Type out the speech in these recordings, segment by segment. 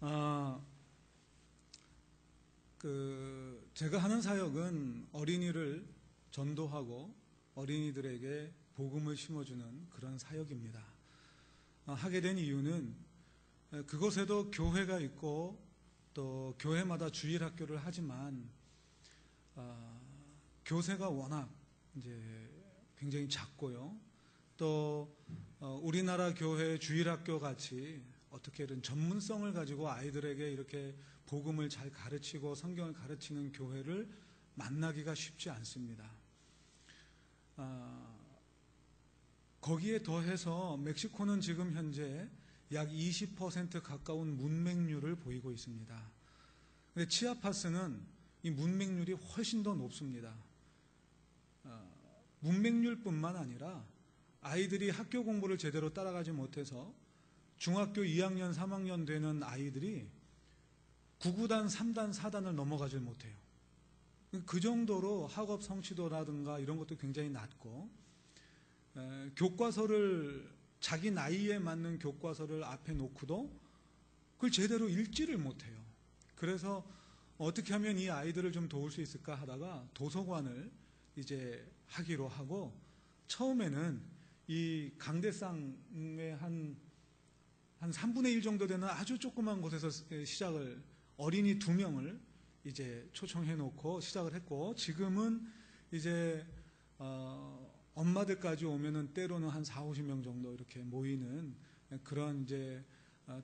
아, 제가 하는 사역은 어린이를 전도하고 어린이들에게 복음을 심어주는 그런 사역입니다. 하게 된 이유는 그곳에도 교회가 있고 또 교회마다 주일학교를 하지만 교세가 워낙 이제 굉장히 작고요. 또 우리나라 교회 주일학교 같이 어떻게든 전문성을 가지고 아이들에게 이렇게 복음을 잘 가르치고 성경을 가르치는 교회를 만나기가 쉽지 않습니다. 거기에 더해서 멕시코는 지금 현재 약 20% 가까운 문맹률을 보이고 있습니다. 근데 치아파스는 이 문맹률이 훨씬 더 높습니다. 문맹률뿐만 아니라 아이들이 학교 공부를 제대로 따라가지 못해서 중학교 2학년, 3학년 되는 아이들이 9구단, 3단, 4단을 넘어가질 못해요. 그 정도로 학업 성취도라든가 이런 것도 굉장히 낮고, 교과서를 자기 나이에 맞는 교과서를 앞에 놓고도 그걸 제대로 읽지를 못해요. 그래서 어떻게 하면 이 아이들을 좀 도울 수 있을까 하다가 도서관을 이제 하기로 하고, 처음에는 이 강대상의 한 3분의 1 정도 되는 아주 조그만 곳에서 시작을, 어린이 2명을 이제 초청해 놓고 시작을 했고, 지금은 이제 엄마들까지 오면은 때로는 한 40-50명 정도 이렇게 모이는 그런 이제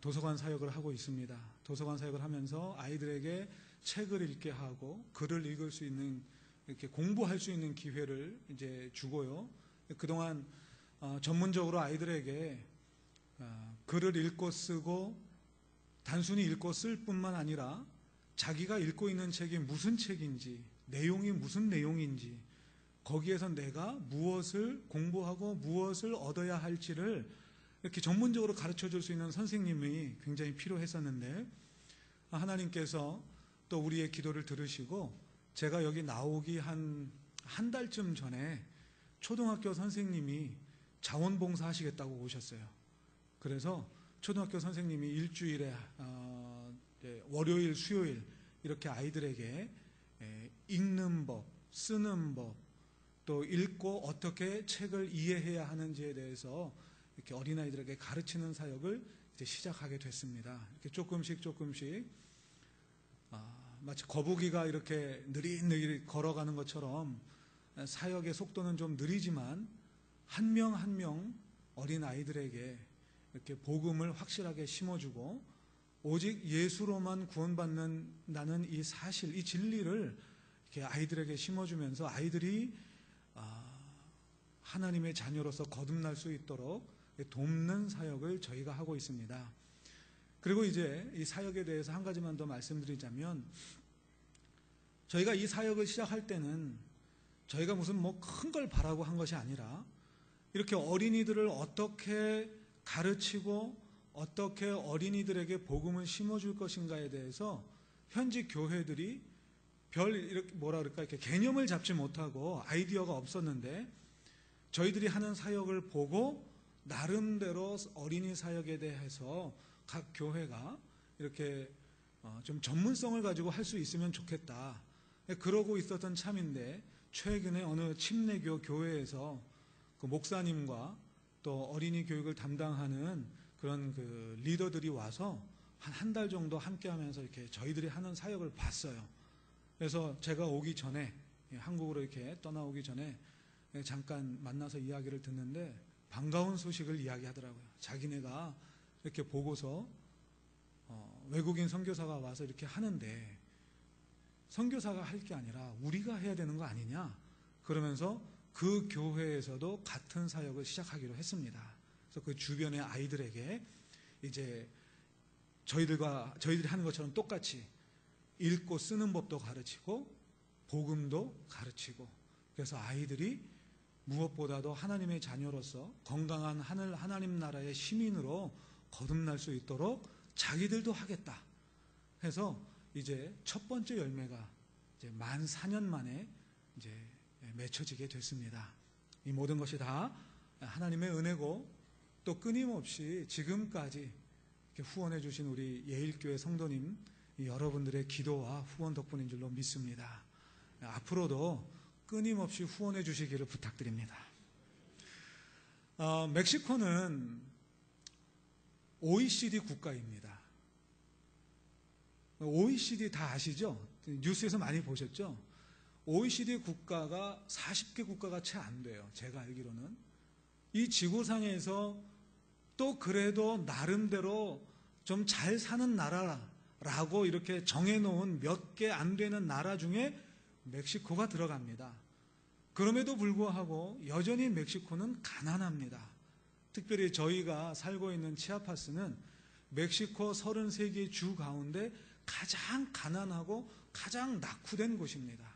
도서관 사역을 하고 있습니다. 도서관 사역을 하면서 아이들에게 책을 읽게 하고 글을 읽을 수 있는, 이렇게 공부할 수 있는 기회를 이제 주고요. 그동안 전문적으로 아이들에게 글을 읽고 쓰고 단순히 읽고 쓸 뿐만 아니라 자기가 읽고 있는 책이 무슨 책인지, 내용이 무슨 내용인지, 거기에서 내가 무엇을 공부하고 무엇을 얻어야 할지를 이렇게 전문적으로 가르쳐 줄 수 있는 선생님이 굉장히 필요했었는데, 하나님께서 또 우리의 기도를 들으시고 제가 여기 나오기 한 달쯤 전에 초등학교 선생님이 자원봉사 하시겠다고 오셨어요. 그래서 초등학교 선생님이 일주일에 월요일, 수요일 이렇게 아이들에게 읽는 법, 쓰는 법, 또 읽고 어떻게 책을 이해해야 하는지에 대해서 이렇게 어린아이들에게 가르치는 사역을 이제 시작하게 됐습니다. 이렇게 조금씩 마치 거북이가 이렇게 느릿느릿 걸어가는 것처럼 사역의 속도는 좀 느리지만 한 명 한 명 어린아이들에게 이렇게 복음을 확실하게 심어주고, 오직 예수로만 구원받는다는 이 사실, 이 진리를 이렇게 아이들에게 심어주면서 아이들이 하나님의 자녀로서 거듭날 수 있도록 돕는 사역을 저희가 하고 있습니다. 그리고 이제 이 사역에 대해서 한 가지만 더 말씀드리자면, 저희가 이 사역을 시작할 때는 저희가 무슨 큰 걸 바라고 한 것이 아니라, 이렇게 어린이들을 어떻게 가르치고 어떻게 어린이들에게 복음을 심어줄 것인가에 대해서 현지 교회들이 이렇게 개념을 잡지 못하고 아이디어가 없었는데, 저희들이 하는 사역을 보고 나름대로 어린이 사역에 대해서 각 교회가 이렇게 좀 전문성을 가지고 할 수 있으면 좋겠다, 그러고 있었던 참인데, 최근에 어느 침례교 교회에서 그 목사님과 또 어린이 교육을 담당하는 그런 그 리더들이 와서 한 달 정도 함께 하면서 이렇게 저희들이 하는 사역을 봤어요. 그래서 제가 오기 전에, 한국으로 이렇게 떠나오기 전에 잠깐 만나서 이야기를 듣는데 반가운 소식을 이야기하더라고요. 자기네가 이렇게 보고서 외국인 선교사가 와서 이렇게 하는데 선교사가 할 게 아니라 우리가 해야 되는 거 아니냐, 그러면서 그 교회에서도 같은 사역을 시작하기로 했습니다. 그래서 그 주변의 아이들에게 이제 저희들이 하는 것처럼 똑같이 읽고 쓰는 법도 가르치고 복음도 가르치고, 그래서 아이들이 무엇보다도 하나님의 자녀로서 건강한 하나님 나라의 시민으로 거듭날 수 있도록 자기들도 하겠다 해서 이제 첫 번째 열매가 이제 만 4년 만에 이제 맺혀지게 됐습니다. 이 모든 것이 다 하나님의 은혜고, 또 끊임없이 지금까지 후원해 주신 우리 예일교회 성도님 여러분들의 기도와 후원 덕분인 줄로 믿습니다. 앞으로도 끊임없이 후원해 주시기를 부탁드립니다. 멕시코는 OECD 국가입니다. OECD 다 아시죠? 뉴스에서 많이 보셨죠? OECD 국가가 40개 국가가 채 안 돼요. 제가 알기로는. 이 지구상에서 또 그래도 나름대로 좀 잘 사는 나라라고 이렇게 정해놓은 몇 개 안 되는 나라 중에 멕시코가 들어갑니다. 그럼에도 불구하고 여전히 멕시코는 가난합니다. 특별히 저희가 살고 있는 치아파스는 멕시코 33개 주 가운데 가장 가난하고 가장 낙후된 곳입니다.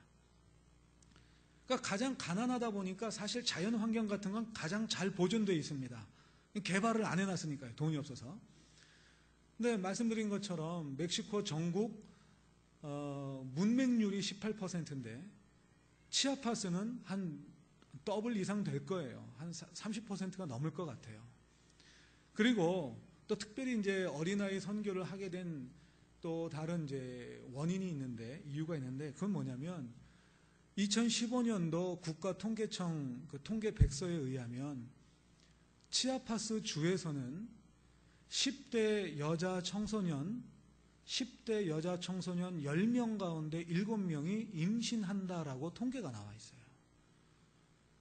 그러니까 가장 가난하다 보니까 사실 자연 환경 같은 건 가장 잘 보존되어 있습니다. 개발을 안 해놨으니까요. 돈이 없어서. 근데 말씀드린 것처럼 멕시코 전국 문맹률이 18%인데 치아파스는 한 더블 이상 될 거예요. 한 30%가 넘을 것 같아요. 그리고 또 특별히 이제 어린아이 선교를 하게 된 또 다른 이제 원인이 있는데, 이유가 있는데, 그건 뭐냐면 2015년도 국가통계청 그 통계 백서에 의하면 치아파스 주에서는 10대 여자 청소년 10명 가운데 7명이 임신한다라고 통계가 나와 있어요.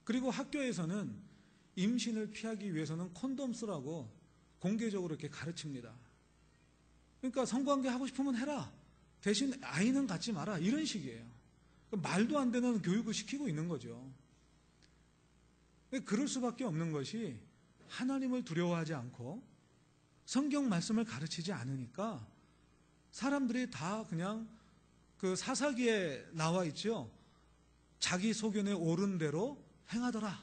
그리고 학교에서는 임신을 피하기 위해서는 콘돔 쓰라고 공개적으로 이렇게 가르칩니다. 그러니까 성관계 하고 싶으면 해라. 대신 아이는 갖지 마라. 이런 식이에요. 말도 안 되는 교육을 시키고 있는 거죠. 그럴 수밖에 없는 것이 하나님을 두려워하지 않고 성경 말씀을 가르치지 않으니까 사람들이 다 그냥 그 사사기에 나와 있죠. 자기 소견에 옳은 대로 행하더라.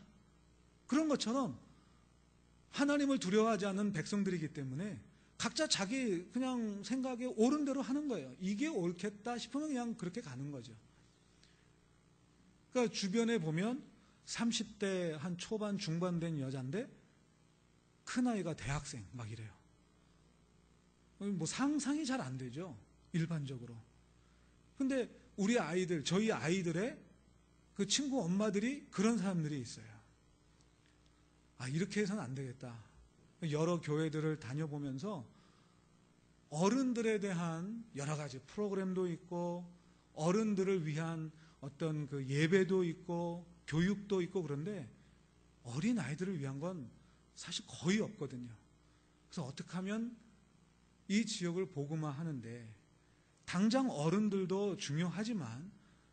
그런 것처럼 하나님을 두려워하지 않는 백성들이기 때문에 각자 자기 그냥 생각에 옳은 대로 하는 거예요. 이게 옳겠다 싶으면 그냥 그렇게 가는 거죠. 그러니까 주변에 보면 30대 한 초반 중반 된 여자인데 큰아이가 대학생 막 이래요. 뭐 상상이 잘 안 되죠. 일반적으로. 근데 우리 아이들, 저희 아이들의 그 친구 엄마들이 그런 사람들이 있어요. 이렇게 해서는 안 되겠다. 여러 교회들을 다녀보면서 어른들에 대한 여러 가지 프로그램도 있고 어른들을 위한 어떤 그 예배도 있고 교육도 있고 그런데 어린 아이들을 위한 건 사실 거의 없거든요. 그래서 어떻게 하면 이 지역을 복음화하는데 당장 어른들도 중요하지만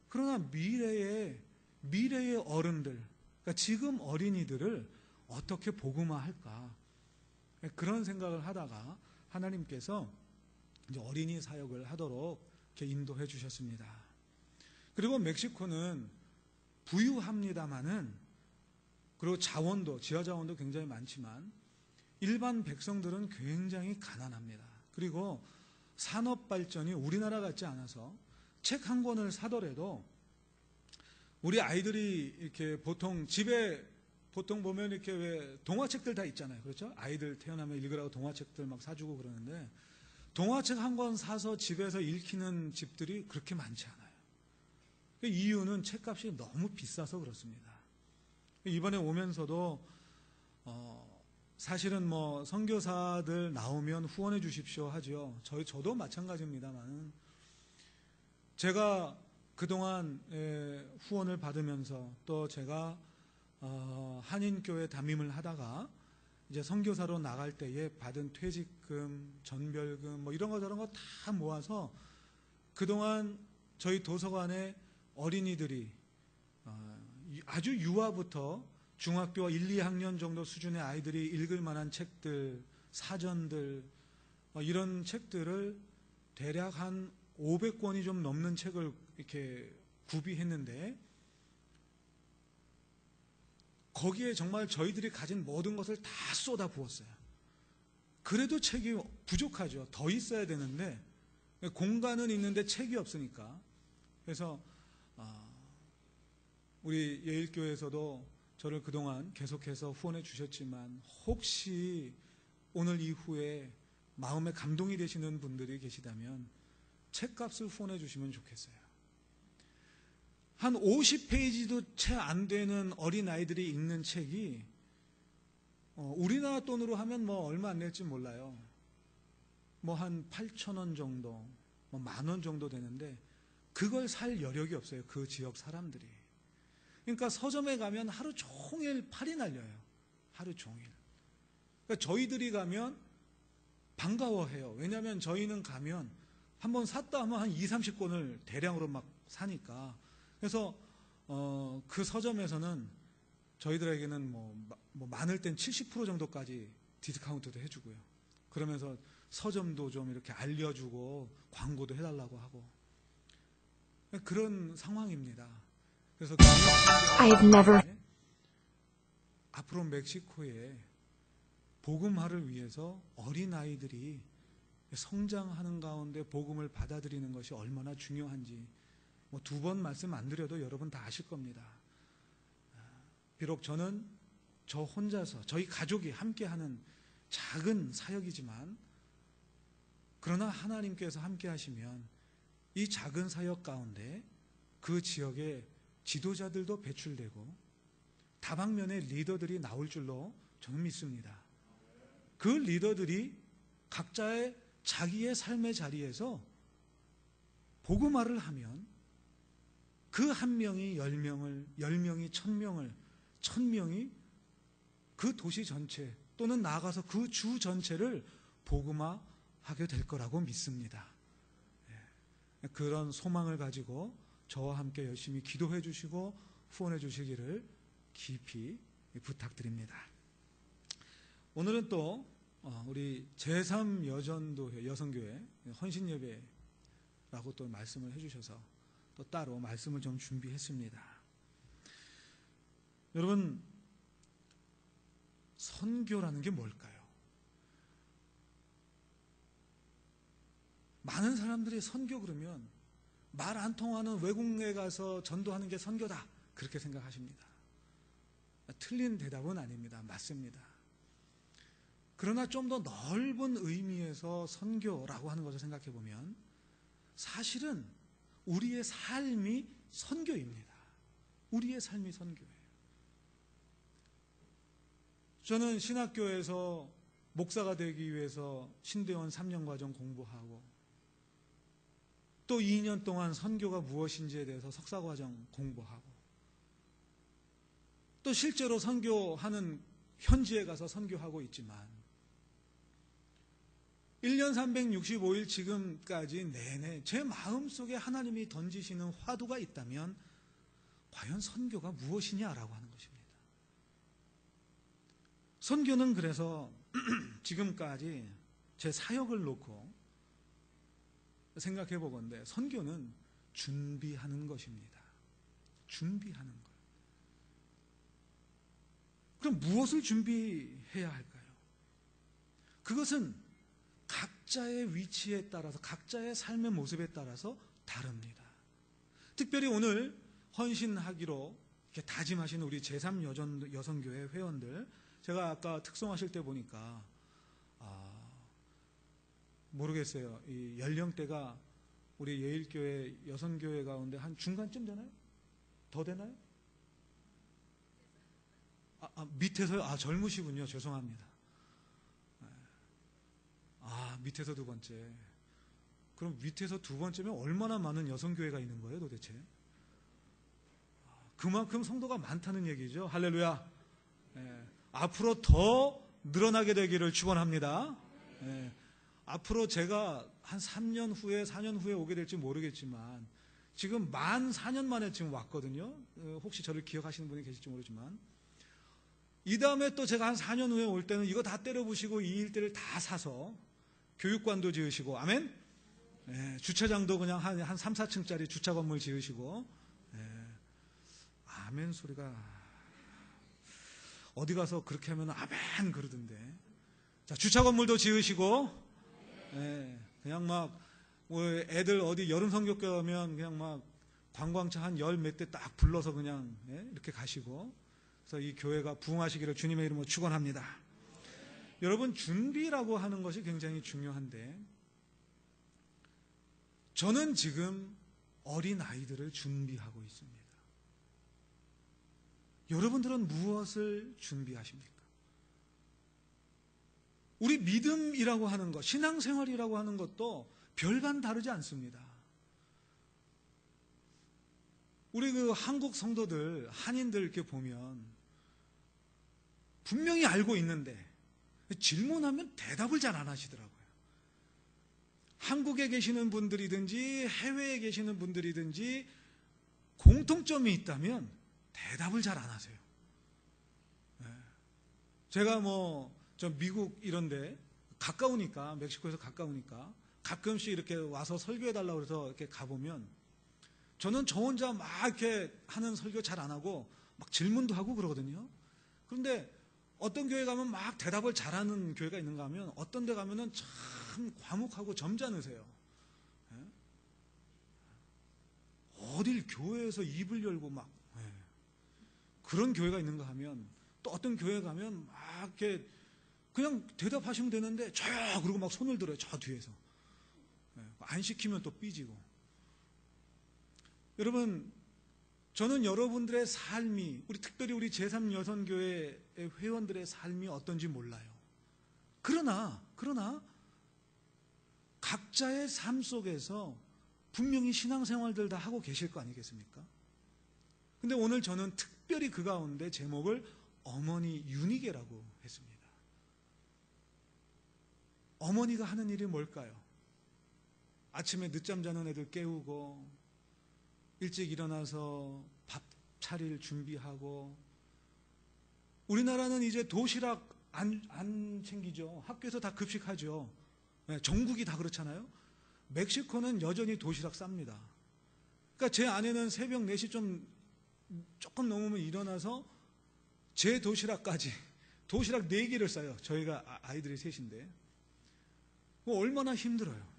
그러나 미래의 어른들, 그러니까 지금 어린이들을 어떻게 복음화할까 그런 생각을 하다가 하나님께서 이제 어린이 사역을 하도록 이렇게 인도해 주셨습니다. 그리고 멕시코는 부유합니다마는 그리고 자원도 지하 자원도 굉장히 많지만 일반 백성들은 굉장히 가난합니다. 그리고 산업 발전이 우리나라 같지 않아서 책 한 권을 사더라도 우리 아이들이 이렇게 보통 집에 보면 이렇게 왜 동화책들 다 있잖아요. 그렇죠? 아이들 태어나면 읽으라고 동화책들 막 사주고 그러는데 동화책 한 권 사서 집에서 읽히는 집들이 그렇게 많지 않아요. 그 이유는 책값이 너무 비싸서 그렇습니다. 이번에 오면서도 사실은 뭐 선교사들 나오면 후원해 주십시오 하죠. 저도 마찬가지입니다만 제가 그동안 후원을 받으면서 또 제가 한인교회 담임을 하다가 이제 선교사로 나갈 때에 받은 퇴직금, 전별금 뭐 이런 거 저런 거 다 모아서 그동안 저희 도서관에 어린이들이 아주 유아부터 중학교 1, 2학년 정도 수준의 아이들이 읽을 만한 책들, 사전들 이런 책들을 대략 한 500권이 좀 넘는 책을 이렇게 구비했는데 거기에 정말 저희들이 가진 모든 것을 다 쏟아 부었어요. 그래도 책이 부족하죠. 더 있어야 되는데 공간은 있는데 책이 없으니까. 그래서 우리 예일교회에서도 저를 그동안 계속해서 후원해 주셨지만 혹시 오늘 이후에 마음에 감동이 되시는 분들이 계시다면 책값을 후원해 주시면 좋겠어요. 한 50페이지도 채 안 되는 어린아이들이 읽는 책이 우리나라 돈으로 하면 뭐 얼마 안 낼지 몰라요. 뭐 한 8,000원 정도, 뭐 10,000원 정도 되는데 그걸 살 여력이 없어요. 그 지역 사람들이. 그러니까 서점에 가면 하루 종일 팔이 날려요. 하루 종일. 그러니까 저희들이 가면 반가워해요. 왜냐하면 저희는 가면 한번 샀다 하면 한 2, 30권을 대량으로 막 사니까. 그래서 그 서점에서는 저희들에게는 뭐 많을 땐 70% 정도까지 디스카운트도 해주고요. 그러면서 서점도 좀 이렇게 알려주고 광고도 해달라고 하고 그런 상황입니다. 그래서 앞으로 멕시코에 복음화를 위해서 어린아이들이 성장하는 가운데 복음을 받아들이는 것이 얼마나 중요한지 뭐 2번 말씀 안 드려도 여러분 다 아실 겁니다. 비록 저는 저 혼자서 저희 가족이 함께하는 작은 사역이지만 그러나 하나님께서 함께 하시면 이 작은 사역 가운데 그 지역의 지도자들도 배출되고 다방면의 리더들이 나올 줄로 저는 믿습니다. 그 리더들이 각자의 자기의 삶의 자리에서 복음화를 하면 그 한 명이 10명을, 10명이 1000명을, 1000명이 그 도시 전체 또는 나아가서 그 주 전체를 복음화하게 될 거라고 믿습니다. 그런 소망을 가지고 저와 함께 열심히 기도해 주시고 후원해 주시기를 깊이 부탁드립니다. 오늘은 또 우리 제3여전도회 여성교회 헌신예배라고 또 말씀을 해주셔서 또 따로 말씀을 좀 준비했습니다. 여러분, 선교라는 게 뭘까요? 많은 사람들이 선교 그러면 말 안 통하는 외국에 가서 전도하는 게 선교다 그렇게 생각하십니다. 틀린 대답은 아닙니다. 맞습니다. 그러나 좀 더 넓은 의미에서 선교라고 하는 것을 생각해 보면 사실은 우리의 삶이 선교입니다. 우리의 삶이 선교예요. 저는 신학교에서 목사가 되기 위해서 신대원 3년 과정 공부하고 또 2년 동안 선교가 무엇인지에 대해서 석사 과정 공부하고 또 실제로 선교하는 현지에 가서 선교하고 있지만 1년 365일 지금까지 내내 제 마음속에 하나님이 던지시는 화두가 있다면 과연 선교가 무엇이냐라고 하는 것입니다. 선교는 그래서 지금까지 제 사역을 놓고 생각해 보건대 선교는 준비하는 것입니다. 준비하는 것. 그럼 무엇을 준비해야 할까요? 그것은 각자의 위치에 따라서 각자의 삶의 모습에 따라서 다릅니다. 특별히 오늘 헌신하기로 이렇게 다짐하신 우리 제3여성교회 회원들 제가 아까 특송하실 때 보니까 모르겠어요. 이 연령대가 우리 예일교회 여성교회 가운데 한 중간쯤 되나요? 더 되나요? 밑에서요? 젊으시군요. 죄송합니다. 밑에서 두 번째. 그럼 밑에서 두 번째면 얼마나 많은 여성교회가 있는 거예요, 도대체? 그만큼 성도가 많다는 얘기죠. 할렐루야. 앞으로 더 늘어나게 되기를 축원합니다. 앞으로 제가 한 3년 후에, 4년 후에 오게 될지 모르겠지만 지금 만 4년 만에 지금 왔거든요. 혹시 저를 기억하시는 분이 계실지 모르지만 이 다음에 또 제가 한 4년 후에 올 때는 이거 다 때려부시고 이 일대를 다 사서 교육관도 지으시고, 아멘? 주차장도 그냥 한 3, 4층짜리 주차 건물 지으시고, 아멘 소리가 어디 가서 그렇게 하면 아멘 그러던데. 자, 주차 건물도 지으시고, 그냥 막 애들 어디 여름 성교 가면 그냥 막 관광차 한 10 몇 대 딱 불러서 그냥 이렇게 가시고, 그래서 이 교회가 부흥하시기를 주님의 이름으로 축원합니다. 여러분, 준비라고 하는 것이 굉장히 중요한데, 저는 지금 어린 아이들을 준비하고 있습니다. 여러분들은 무엇을 준비하십니까? 우리 믿음이라고 하는 것, 신앙생활이라고 하는 것도 별반 다르지 않습니다. 우리 한국 성도들, 한인들 이렇게 보면 분명히 알고 있는데 질문하면 대답을 잘 안 하시더라고요. 한국에 계시는 분들이든지 해외에 계시는 분들이든지 공통점이 있다면 대답을 잘 안 하세요. 제가 저 미국 이런데 가까우니까, 멕시코에서 가까우니까 가끔씩 이렇게 와서 설교해달라고 해서 이렇게 가보면 저는 저 혼자 막 이렇게 하는 설교 잘 안 하고 막 질문도 하고 그러거든요. 그런데 어떤 교회 가면 막 대답을 잘하는 교회가 있는가 하면 어떤 데 가면은 참 과묵하고 점잖으세요. 어딜 교회에서 입을 열고 막 그런 교회가 있는가 하면, 또 어떤 교회 가면 막 이렇게 그냥 대답하시면 되는데 저요 그러고 막 손을 들어요. 저 뒤에서 안 시키면 또 삐지고. 여러분, 저는 여러분들의 삶이, 특별히 우리 제3여선교회 회원들의 삶이 어떤지 몰라요. 그러나 각자의 삶 속에서 분명히 신앙생활들 다 하고 계실 거 아니겠습니까? 근데 오늘 저는 특별히 그 가운데 제목을 어머니 윤희계라고 했습니다. 어머니가 하는 일이 뭘까요? 아침에 늦잠 자는 애들 깨우고, 일찍 일어나서 밥 차릴 준비하고. 우리나라는 이제 도시락 안 챙기죠. 학교에서 다 급식하죠. 전국이 다 그렇잖아요. 멕시코는 여전히 도시락 쌉니다. 그러니까 제 아내는 새벽 4시 조금 넘으면 일어나서 제 도시락까지, 도시락 4개를 싸요. 저희가 아이들이 셋인데. 얼마나 힘들어요.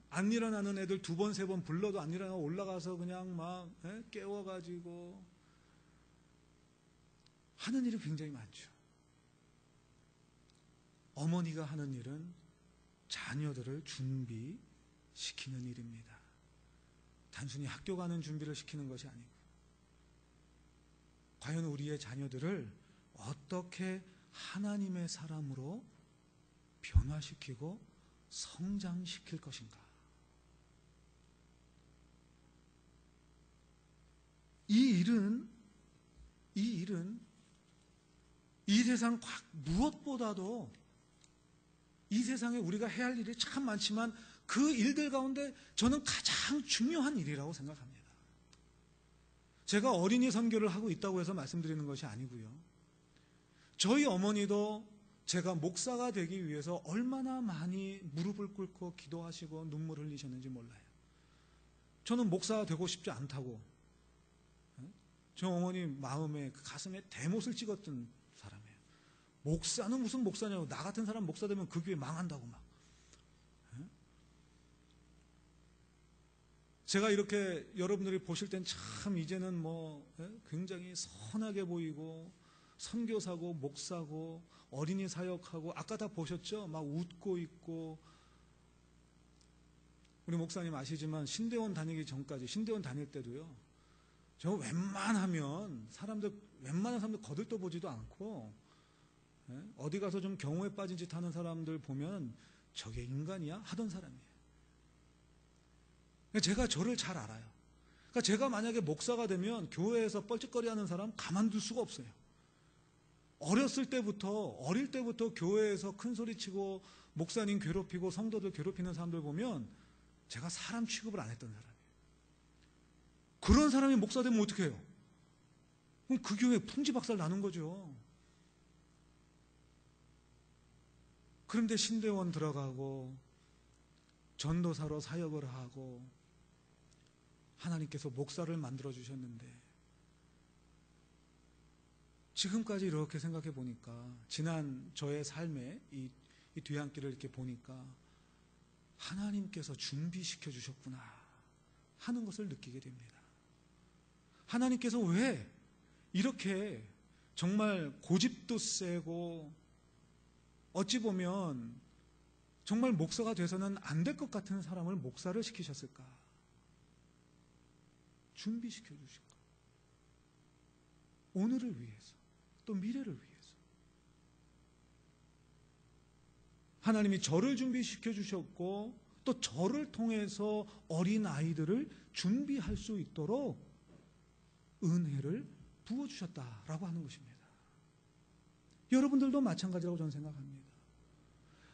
안 일어나는 애들 2번, 3번 불러도 안 일어나고 올라가서 그냥 막 깨워가지고 하는 일이 굉장히 많죠. 어머니가 하는 일은 자녀들을 준비시키는 일입니다. 단순히 학교 가는 준비를 시키는 것이 아니고, 과연 우리의 자녀들을 어떻게 하나님의 사람으로 변화시키고 성장시킬 것인가. 이 일은 이 세상 무엇보다도, 이 세상에 우리가 해야 할 일이 참 많지만 그 일들 가운데 저는 가장 중요한 일이라고 생각합니다. 제가 어린이 선교를 하고 있다고 해서 말씀드리는 것이 아니고요. 저희 어머니도 제가 목사가 되기 위해서 얼마나 많이 무릎을 꿇고 기도하시고 눈물을 흘리셨는지 몰라요. 저는 목사가 되고 싶지 않다고 저 어머니 마음에, 가슴에 대못을 찍었던 사람이에요. 목사는 무슨 목사냐고, 나 같은 사람 목사 되면 그 교회 망한다고 막. 제가 이렇게 여러분들이 보실 땐 참 이제는 굉장히 선하게 보이고 선교사고 목사고 어린이 사역하고, 아까 다 보셨죠? 막 웃고 있고. 우리 목사님 아시지만 신대원 다니기 전까지, 신대원 다닐 때도요, 저 웬만한 사람들 거들떠보지도 않고, 어디 가서 좀 경우에 빠진 짓 하는 사람들 보면 저게 인간이야? 하던 사람이에요. 제가 저를 잘 알아요. 그러니까 제가 만약에 목사가 되면 교회에서 뻘짓거리하는 사람 가만둘 수가 없어요. 어릴 때부터 교회에서 큰 소리치고 목사님 괴롭히고 성도들 괴롭히는 사람들 보면 제가 사람 취급을 안 했던 사람이에요. 그런 사람이 목사 되면 어떻게 해요? 그럼 그 교회 풍지박살 나는 거죠. 그런데 신대원 들어가고 전도사로 사역을 하고 하나님께서 목사를 만들어 주셨는데, 지금까지 이렇게 생각해 보니까, 지난 저의 삶의 이 뒤안길을 이렇게 보니까 하나님께서 준비시켜 주셨구나 하는 것을 느끼게 됩니다. 하나님께서 왜 이렇게 정말 고집도 세고 어찌 보면 정말 목사가 돼서는 안 될 것 같은 사람을 목사를 시키셨을까? 준비시켜 주신 것. 오늘을 위해서, 또 미래를 위해서. 하나님이 저를 준비시켜 주셨고 또 저를 통해서 어린 아이들을 준비할 수 있도록 은혜를 부어주셨다라고 하는 것입니다. 여러분들도 마찬가지라고 저는 생각합니다.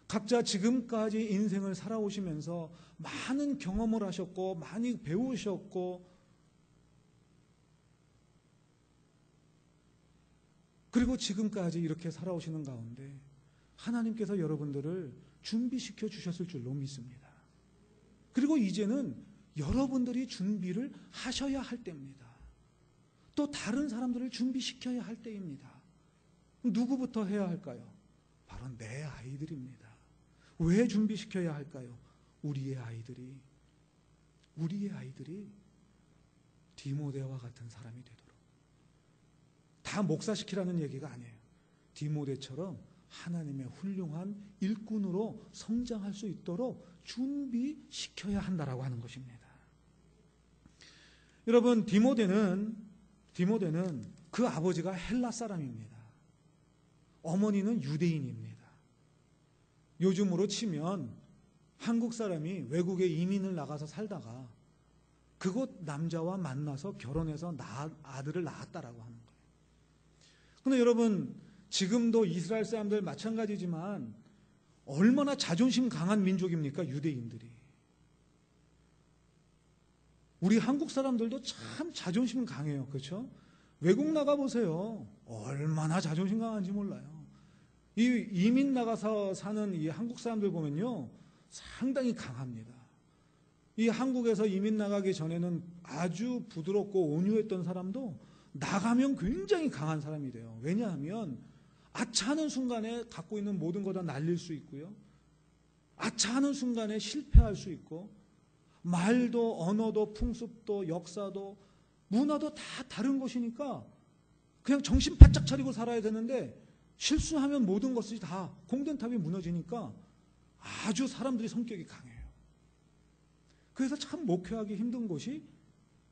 각자 지금까지 인생을 살아오시면서 많은 경험을 하셨고 많이 배우셨고 그리고 지금까지 이렇게 살아오시는 가운데 하나님께서 여러분들을 준비시켜 주셨을 줄로 믿습니다. 그리고 이제는 여러분들이 준비를 하셔야 할 때입니다. 또 다른 사람들을 준비시켜야 할 때입니다. 누구부터 해야 할까요? 바로 내 아이들입니다. 왜 준비시켜야 할까요? 우리의 아이들이 디모데와 같은 사람이 되도록. 다 목사시키라는 얘기가 아니에요. 디모데처럼 하나님의 훌륭한 일꾼으로 성장할 수 있도록 준비시켜야 한다라고 하는 것입니다. 여러분, 디모데는 그 아버지가 헬라 사람입니다. 어머니는 유대인입니다. 요즘으로 치면 한국 사람이 외국에 이민을 나가서 살다가 그곳 남자와 만나서 결혼해서 아들을 낳았다라고 하는 거예요. 그런데 여러분, 지금도 이스라엘 사람들 마찬가지지만 얼마나 자존심 강한 민족입니까? 유대인들이. 우리 한국 사람들도 참 자존심 강해요. 그렇죠? 외국 나가보세요. 얼마나 자존심 강한지 몰라요. 이 이민 나가서 사는 이 한국 사람들 보면요, 상당히 강합니다. 이 한국에서 이민 나가기 전에는 아주 부드럽고 온유했던 사람도 나가면 굉장히 강한 사람이 돼요. 왜냐하면 아차하는 순간에 갖고 있는 모든 거 다 날릴 수 있고요. 아차하는 순간에 실패할 수 있고, 말도 언어도 풍습도 역사도 문화도 다 다른 것이니까 그냥 정신 바짝 차리고 살아야 되는데 실수하면 모든 것이 다 공든탑이 무너지니까 아주 사람들이 성격이 강해요. 그래서 참 목회하기 힘든 곳이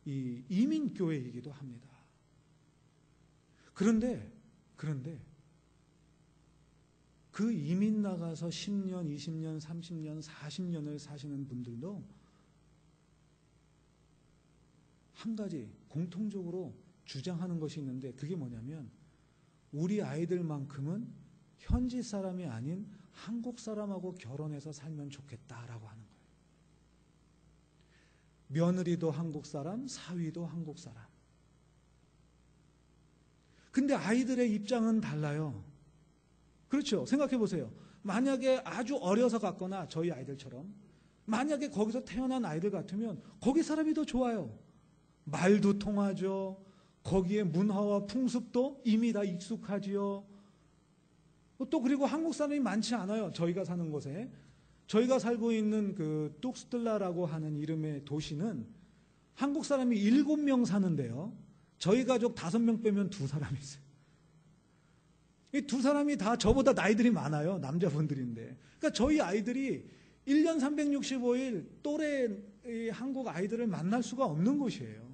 이 이민교회이기도 합니다. 그런데 그 이민 나가서 10년, 20년, 30년, 40년을 사시는 분들도 한 가지 공통적으로 주장하는 것이 있는데, 그게 뭐냐면 우리 아이들만큼은 현지 사람이 아닌 한국 사람하고 결혼해서 살면 좋겠다라고 하는 거예요. 며느리도 한국 사람, 사위도 한국 사람. 근데 아이들의 입장은 달라요. 그렇죠? 생각해 보세요. 만약에 아주 어려서 갔거나 저희 아이들처럼 만약에 거기서 태어난 아이들 같으면 거기 사람이 더 좋아요. 말도 통하죠. 거기에 문화와 풍습도 이미 다 익숙하지요. 또 그리고 한국 사람이 많지 않아요. 저희가 사는 곳에. 저희가 살고 있는 그 뚝스틀라라고 하는 이름의 도시는 한국 사람이 7명 사는데요. 저희 가족 5명 빼면 2사람이 있어요. 이 2사람이 다 저보다 나이들이 많아요. 남자분들인데. 그러니까 저희 아이들이 1년 365일 또래 한국 아이들을 만날 수가 없는 곳이에요.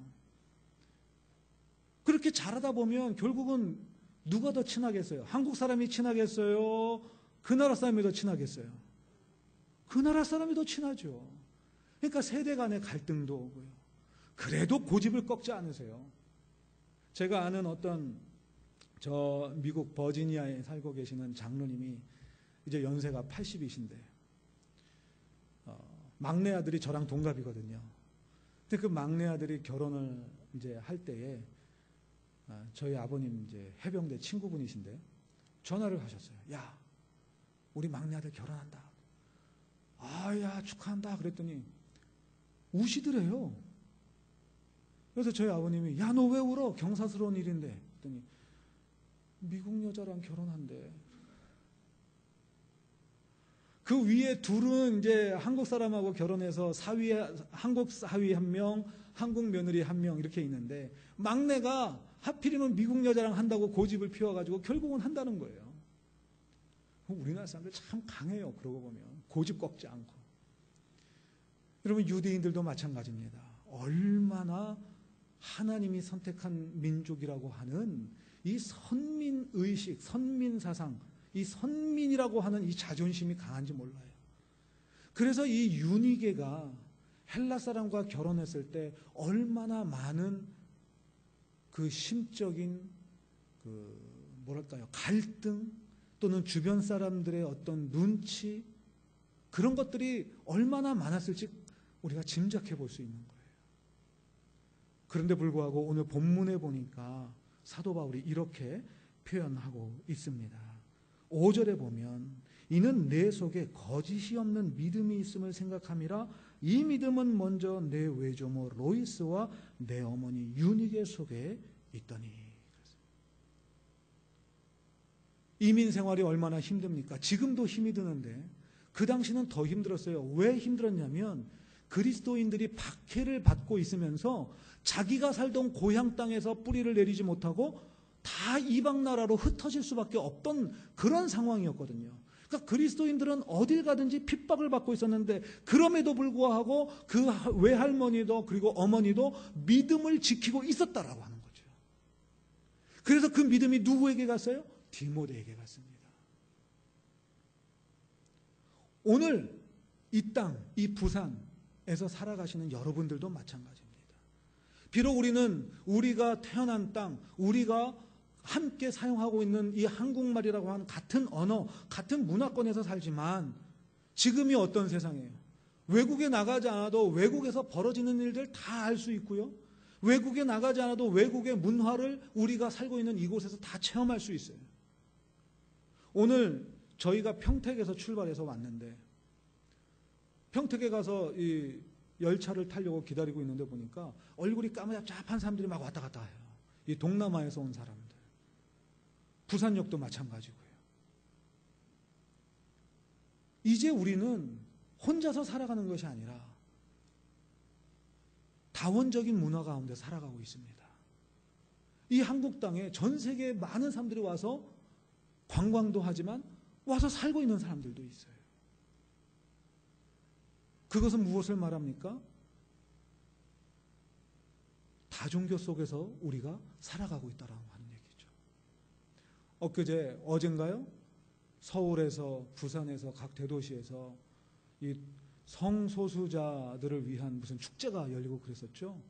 그렇게 자라다 보면 결국은 누가 더 친하겠어요? 한국 사람이 친하겠어요? 그 나라 사람이 더 친하겠어요? 그 나라 사람이 더 친하죠. 그러니까 세대 간의 갈등도 오고요. 그래도 고집을 꺾지 않으세요. 제가 아는 어떤 저 미국 버지니아에 살고 계시는 장로님이 이제 연세가 80이신데 막내 아들이 저랑 동갑이거든요. 근데 그 막내 아들이 결혼을 이제 할 때에 저희 아버님 이제 해병대 친구분이신데 전화를 하셨어요. 야, 우리 막내 아들 결혼한다. 야, 축하한다. 그랬더니 우시더래요. 그래서 저희 아버님이 야, 너 왜 울어? 경사스러운 일인데. 그랬더니 미국 여자랑 결혼한대. 그 위에 둘은 이제 한국 사람하고 결혼해서 한국 사위 1명, 한국 며느리 1명 이렇게 있는데 막내가 하필이면 미국 여자랑 한다고 고집을 피워가지고 결국은 한다는 거예요. 우리나라 사람들 참 강해요. 그러고 보면 고집 꺾지 않고. 여러분 유대인들도 마찬가지입니다. 얼마나 하나님이 선택한 민족이라고 하는 이 선민의식, 선민사상, 이 선민이라고 하는 이 자존심이 강한지 몰라요. 그래서 이 유니게가 헬라 사람과 결혼했을 때 얼마나 많은 그 심적인 뭐랄까요, 갈등 또는 주변 사람들의 어떤 눈치, 그런 것들이 얼마나 많았을지 우리가 짐작해 볼 수 있는 거예요. 그런데 불구하고 오늘 본문에 보니까 사도 바울이 이렇게 표현하고 있습니다. 5절에 보면 이는 내 속에 거짓이 없는 믿음이 있음을 생각함이라. 이 믿음은 먼저 내 외조모 로이스와 내 어머니 유니게 속에 있더니. 이민 생활이 얼마나 힘듭니까? 지금도 힘이 드는데 그 당시는 더 힘들었어요. 왜 힘들었냐면 그리스도인들이 박해를 받고 있으면서 자기가 살던 고향 땅에서 뿌리를 내리지 못하고 다 이방 나라로 흩어질 수밖에 없던 그런 상황이었거든요. 그러니까 그리스도인들은 어딜 가든지 핍박을 받고 있었는데 그럼에도 불구하고 그 외할머니도 그리고 어머니도 믿음을 지키고 있었다라고 하는 거죠. 그래서 그 믿음이 누구에게 갔어요? 디모데에게 갔습니다. 오늘 이 땅, 이 부산에서 살아가시는 여러분들도 마찬가지입니다. 비록 우리는 우리가 태어난 땅, 우리가 함께 사용하고 있는 이 한국말이라고 하는 같은 언어, 같은 문화권에서 살지만 지금이 어떤 세상이에요? 외국에 나가지 않아도 외국에서 벌어지는 일들 다 알 수 있고요. 외국에 나가지 않아도 외국의 문화를 우리가 살고 있는 이곳에서 다 체험할 수 있어요. 오늘 저희가 평택에서 출발해서 왔는데 평택에 가서 이 열차를 타려고 기다리고 있는데 보니까 얼굴이 까무잡잡한 사람들이 막 왔다 갔다 해요. 이 동남아에서 온 사람들. 부산역도 마찬가지고요. 이제 우리는 혼자서 살아가는 것이 아니라 다원적인 문화 가운데 살아가고 있습니다. 이 한국 땅에 전 세계 많은 사람들이 와서 관광도 하지만 와서 살고 있는 사람들도 있어요. 그것은 무엇을 말합니까? 다종교 속에서 우리가 살아가고 있다라고 하는 얘기죠. 어젠가요? 서울에서 부산에서 각 대도시에서 이 성소수자들을 위한 무슨 축제가 열리고 그랬었죠.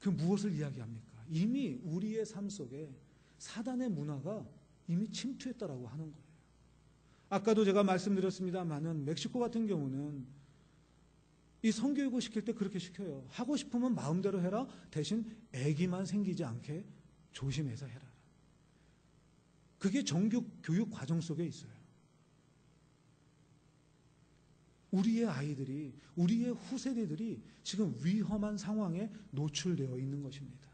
그 무엇을 이야기합니까? 이미 우리의 삶 속에 사단의 문화가 이미 침투했다라고 하는 거예요. 아까도 제가 말씀드렸습니다만은 멕시코 같은 경우는 이 성교육을 시킬 때 그렇게 시켜요. 하고 싶으면 마음대로 해라. 대신 애기만 생기지 않게 조심해서 해라. 그게 정규 교육 과정 속에 있어요. 우리의 아이들이, 우리의 후세대들이 지금 위험한 상황에 노출되어 있는 것입니다.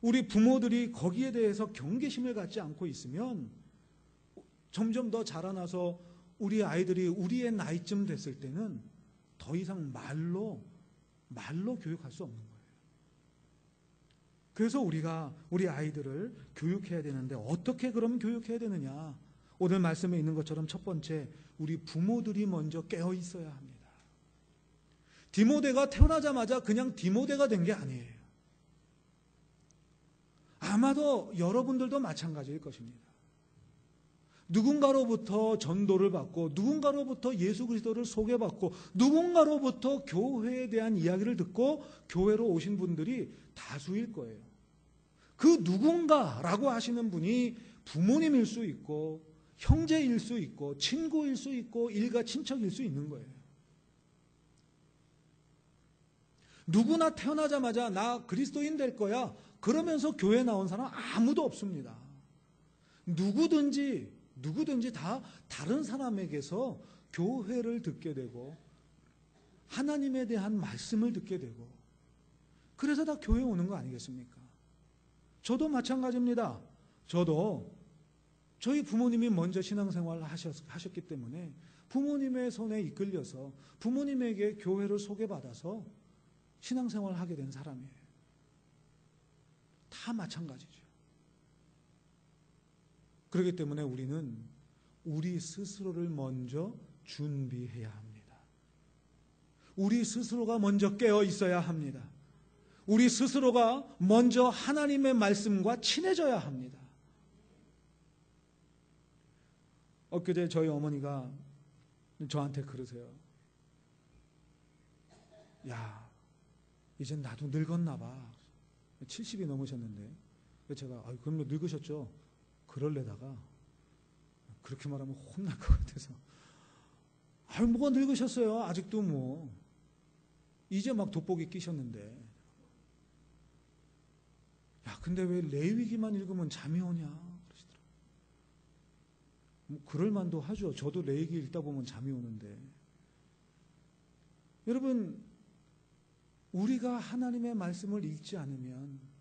우리 부모들이 거기에 대해서 경계심을 갖지 않고 있으면 점점 더 자라나서 우리 아이들이 우리의 나이쯤 됐을 때는 더 이상 말로 교육할 수 없는 거예요. 그래서 우리가 우리 아이들을 교육해야 되는데 어떻게 그럼 교육해야 되느냐? 오늘 말씀에 있는 것처럼 첫 번째, 우리 부모들이 먼저 깨어 있어야 합니다. 디모데가 태어나자마자 그냥 디모데가 된 게 아니에요. 아마도 여러분들도 마찬가지일 것입니다. 누군가로부터 전도를 받고 누군가로부터 예수 그리스도를 소개받고 누군가로부터 교회에 대한 이야기를 듣고 교회로 오신 분들이 다수일 거예요. 그 누군가라고 하시는 분이 부모님일 수 있고 형제일 수 있고 친구일 수 있고 일가 친척일 수 있는 거예요. 누구나 태어나자마자 나 그리스도인 될 거야 그러면서 교회 나온 사람 아무도 없습니다. 누구든지 다 다른 사람에게서 교회를 듣게 되고 하나님에 대한 말씀을 듣게 되고 그래서 다 교회에 오는 거 아니겠습니까? 저도 마찬가지입니다. 저도 저희 부모님이 먼저 신앙생활을 하셨기 때문에 부모님의 손에 이끌려서 부모님에게 교회를 소개받아서 신앙생활을 하게 된 사람이에요. 다 마찬가지죠. 그렇기 때문에 우리는 우리 스스로를 먼저 준비해야 합니다. 우리 스스로가 먼저 깨어 있어야 합니다. 우리 스스로가 먼저 하나님의 말씀과 친해져야 합니다. 엊그제 저희 어머니가 저한테 그러세요. 야, 이제 나도 늙었나 봐. 70이 넘으셨는데. 제가 그럼 늙으셨죠? 그럴래다가 그렇게 말하면 혼날 것 같아서 뭐가 늙으셨어요? 아직도 뭐 이제 막 돋보기 끼셨는데. 야, 근데 왜 레위기만 읽으면 잠이 오냐 그러시더라고요. 뭐 그럴 만도 하죠. 저도 레위기 읽다 보면 잠이 오는데. 여러분, 우리가 하나님의 말씀을 읽지 않으면,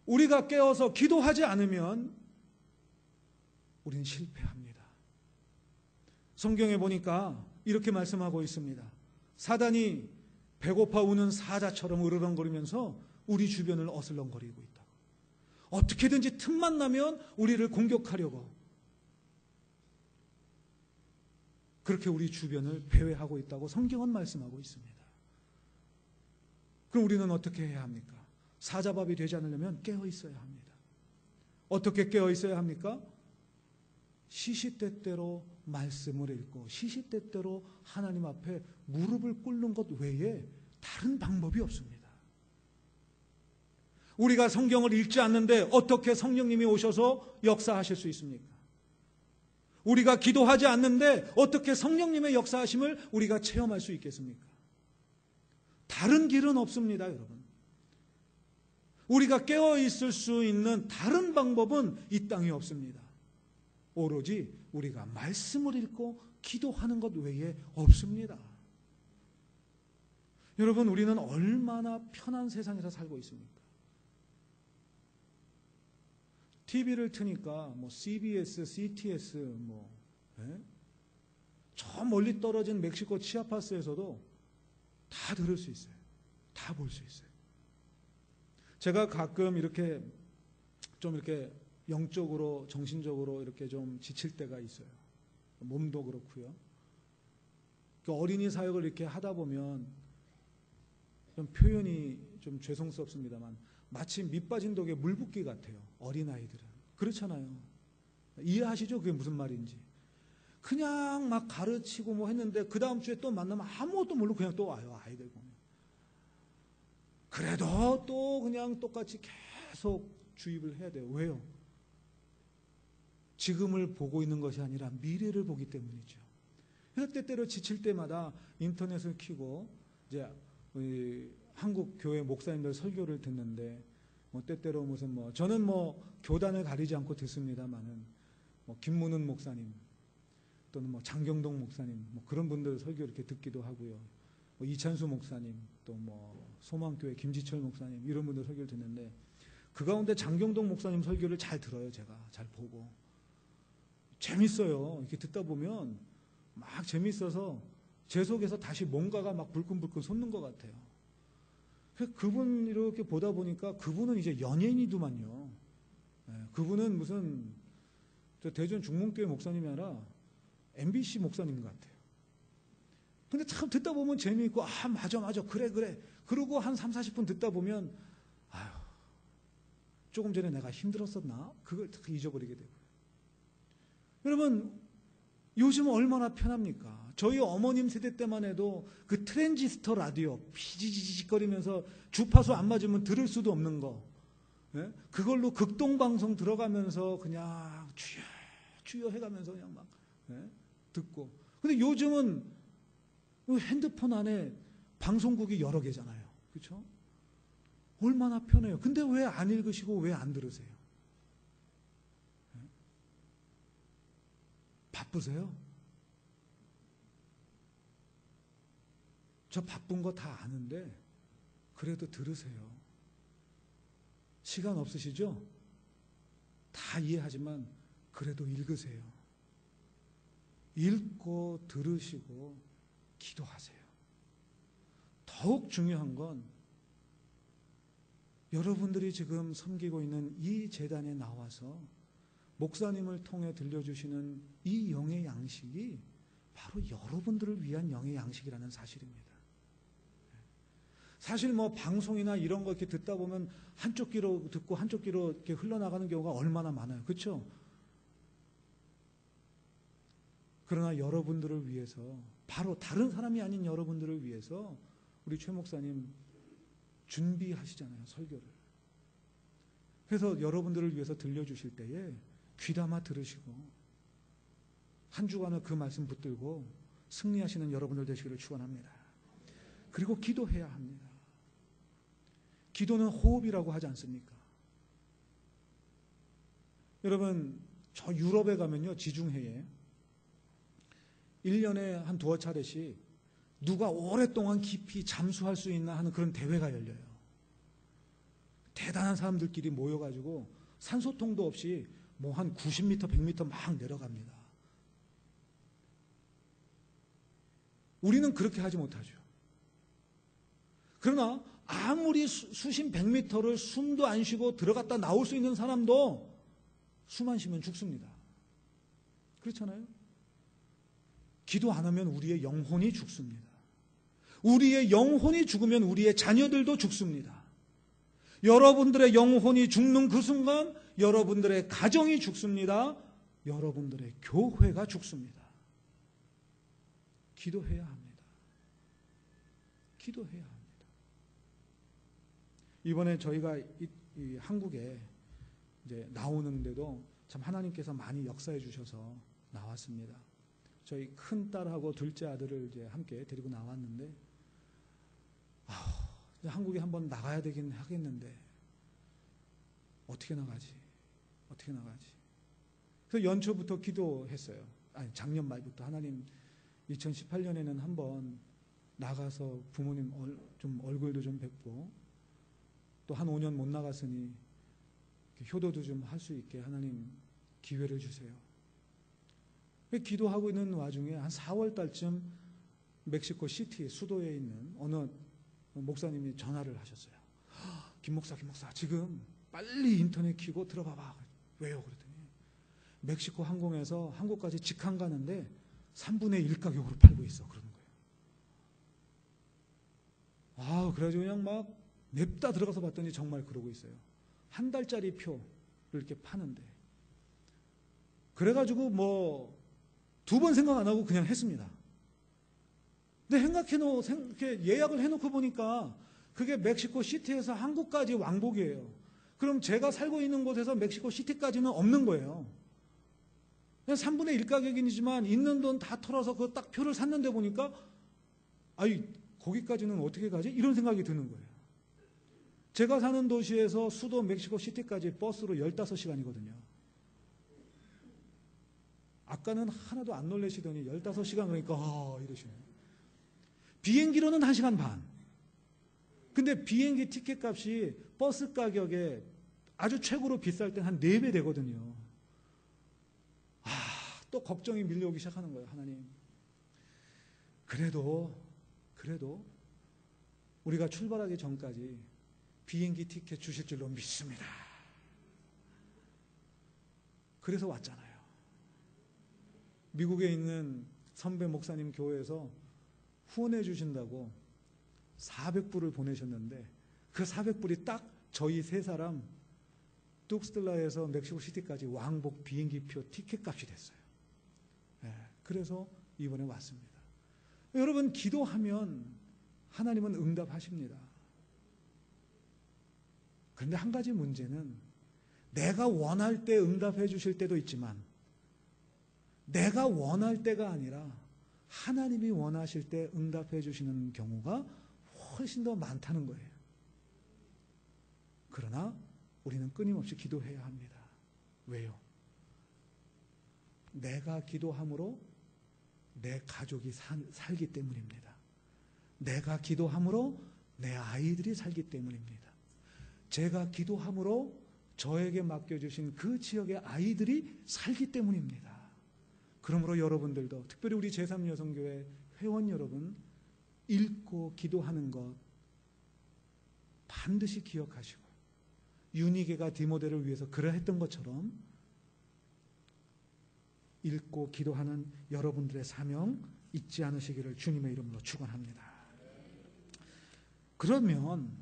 우리가 깨어서 기도하지 않으면 우리는 실패합니다. 성경에 보니까 이렇게 말씀하고 있습니다. 사단이 배고파 우는 사자처럼 으르렁거리면서 우리 주변을 어슬렁거리고 있다. 어떻게든지 틈만 나면 우리를 공격하려고 그렇게 우리 주변을 배회하고 있다고 성경은 말씀하고 있습니다. 그럼 우리는 어떻게 해야 합니까? 사자밥이 되지 않으려면 깨어 있어야 합니다. 어떻게 깨어 있어야 합니까? 시시때때로 말씀을 읽고 시시때때로 하나님 앞에 무릎을 꿇는 것 외에 다른 방법이 없습니다. 우리가 성경을 읽지 않는데 어떻게 성령님이 오셔서 역사하실 수 있습니까? 우리가 기도하지 않는데 어떻게 성령님의 역사하심을 우리가 체험할 수 있겠습니까? 다른 길은 없습니다, 여러분. 우리가 깨어 있을 수 있는 다른 방법은 이 땅에 없습니다. 오로지 우리가 말씀을 읽고 기도하는 것 외에 없습니다. 여러분, 우리는 얼마나 편한 세상에서 살고 있습니까? TV를 트니까 뭐 CBS, CTS, 저 멀리 떨어진 멕시코 치아파스에서도 다 들을 수 있어요. 다 볼 수 있어요. 제가 가끔 이렇게 영적으로, 정신적으로 이렇게 좀 지칠 때가 있어요. 몸도 그렇고요. 어린이 사역을 이렇게 하다 보면 좀 표현이 좀 죄송스럽습니다만 마치 밑빠진 독에 물 붓기 같아요. 어린아이들은. 그렇잖아요. 이해하시죠? 그게 무슨 말인지. 그냥 막 가르치고 뭐 했는데 그 다음 주에 또 만나면 아무것도 모르고 그냥 또 와요. 아이들 보면. 그래도 또 그냥 똑같이 계속 주입을 해야 돼요. 왜요? 지금을 보고 있는 것이 아니라 미래를 보기 때문이죠. 그래서 때때로 지칠 때마다 인터넷을 켜고 이제 한국 교회 목사님들 설교를 듣는데 때때로 무슨 저는 교단을 가리지 않고 듣습니다만은 김문은 목사님 또는 장경동 목사님 그런 분들 설교 이렇게 듣기도 하고요. 이찬수 목사님 또 소망교회 김지철 목사님 이런 분들 설교를 듣는데 그 가운데 장경동 목사님 설교를 잘 들어요. 제가 잘 보고 재밌어요. 이렇게 듣다 보면 막 재밌어서 제 속에서 다시 뭔가가 막 불끈불끈 솟는 것 같아요. 그분 이렇게 보다 보니까 그분은 이제 연예인이더만요. 그분은 무슨 대전 중문교회 목사님이 아니라 MBC 목사님 같아요. 근데 참 듣다 보면 재미있고 맞아 그래 그러고 한 3, 40분 듣다 보면 조금 전에 내가 힘들었었나? 그걸 다 잊어버리게 되고요. 여러분, 요즘 얼마나 편합니까? 저희 어머님 세대 때만 해도 그 트랜지스터 라디오 피지직거리면서 주파수 안 맞으면 들을 수도 없는 거, 그걸로 극동방송 들어가면서 그냥 주여 해가면서 그냥 막 듣고. 근데 요즘은 핸드폰 안에 방송국이 여러 개잖아요. 그렇죠? 얼마나 편해요. 근데 왜 안 읽으시고 왜 안 들으세요? 바쁘세요? 저 바쁜 거 다 아는데 그래도 들으세요. 시간 없으시죠? 다 이해하지만 그래도 읽으세요. 읽고 들으시고 기도하세요. 더욱 중요한 건 여러분들이 지금 섬기고 있는 이 제단에 나와서 목사님을 통해 들려주시는 이 영의 양식이 바로 여러분들을 위한 영의 양식이라는 사실입니다. 사실 뭐 방송이나 이런 거 이렇게 듣다 보면 한쪽 귀로 듣고 한쪽 귀로 이렇게 흘러나가는 경우가 얼마나 많아요. 그렇죠? 그러나 여러분들을 위해서, 바로 다른 사람이 아닌 여러분들을 위해서 우리 최 목사님 준비하시잖아요, 설교를. 그래서 여러분들을 위해서 들려주실 때에 귀담아 들으시고 한 주간을 그 말씀 붙들고 승리하시는 여러분들 되시기를 축원합니다. 그리고 기도해야 합니다. 기도는 호흡이라고 하지 않습니까? 여러분, 저 유럽에 가면요, 지중해에 1년에 한 두어 차례씩 누가 오랫동안 깊이 잠수할 수 있나 하는 그런 대회가 열려요. 대단한 사람들끼리 모여가지고 산소통도 없이 뭐 한 90m, 100m 막 내려갑니다. 우리는 그렇게 하지 못하죠. 그러나 아무리 수심 100m를 숨도 안 쉬고 들어갔다 나올 수 있는 사람도 숨 안 쉬면 죽습니다. 그렇잖아요? 기도 안 하면 우리의 영혼이 죽습니다. 우리의 영혼이 죽으면 우리의 자녀들도 죽습니다. 여러분들의 영혼이 죽는 그 순간 여러분들의 가정이 죽습니다. 여러분들의 교회가 죽습니다. 기도해야 합니다. 기도해야 합니다. 이번에 저희가 이 한국에 이제 나오는데도 참 하나님께서 많이 역사해 주셔서 나왔습니다. 저희 큰 딸하고 둘째 아들을 이제 함께 데리고 나왔는데, 이제 한국에 한번 나가야 되긴 하겠는데 어떻게 나가지? 그래서 연초부터 기도했어요. 아니, 작년 말부터 하나님, 2018년에는 한번 나가서 부모님 좀 얼굴도 좀 뵙고, 또 한 5년 못 나갔으니 효도도 좀 할 수 있게 하나님 기회를 주세요. 기도하고 있는 와중에 한 4월 달쯤 멕시코 시티 수도에 있는 어느 목사님이 전화를 하셨어요. 김 목사 지금 빨리 인터넷 켜고 들어가 봐. 왜요? 그랬더니 멕시코 항공에서 한국까지 직항 가는데 3분의 1 가격으로 팔고 있어. 그러는 거예요. 그래가지고 그냥 막 냅다 들어가서 봤더니 정말 그러고 있어요. 한 달짜리 표를 이렇게 파는데. 그래가지고 뭐 2번 생각 안 하고 그냥 했습니다. 근데 예약을 해놓고 보니까 그게 멕시코 시티에서 한국까지 왕복이에요. 그럼 제가 살고 있는 곳에서 멕시코 시티까지는 없는 거예요. 그냥 3분의 1 가격이지만 있는 돈 다 털어서 그 딱 표를 샀는데 보니까 거기까지는 어떻게 가지? 이런 생각이 드는 거예요. 제가 사는 도시에서 수도 멕시코 시티까지 버스로 15시간이거든요. 아까는 하나도 안 놀라시더니 15시간 그러니까 이러시네요. 비행기로는 1시간 반. 근데 비행기 티켓 값이 버스 가격에 아주 최고로 비쌀 땐 한 4배 되거든요. 또 걱정이 밀려오기 시작하는 거예요. 하나님, 그래도 우리가 출발하기 전까지 비행기 티켓 주실 줄로 믿습니다. 그래서 왔잖아요. 미국에 있는 선배 목사님 교회에서 후원해 주신다고 400불을 보내셨는데 그 400불이 딱 저희 3사람 뚝스틀라에서 멕시코 시티까지 왕복 비행기표 티켓 값이 됐어요. 그래서 이번에 왔습니다. 여러분, 기도하면 하나님은 응답하십니다. 그런데 한 가지 문제는 내가 원할 때 응답해 주실 때도 있지만 내가 원할 때가 아니라 하나님이 원하실 때 응답해 주시는 경우가 훨씬 더 많다는 거예요. 그러나 우리는 끊임없이 기도해야 합니다. 왜요? 내가 기도함으로 내 가족이 살기 때문입니다. 내가 기도함으로 내 아이들이 살기 때문입니다. 제가 기도함으로 저에게 맡겨주신 그 지역의 아이들이 살기 때문입니다. 그러므로 여러분들도, 특별히 우리 제3여성교회 회원 여러분, 읽고 기도하는 것 반드시 기억하시고, 유니게가 디모데를 위해서 그러했던 것처럼 읽고 기도하는 여러분들의 사명 잊지 않으시기를 주님의 이름으로 축원합니다. 그러면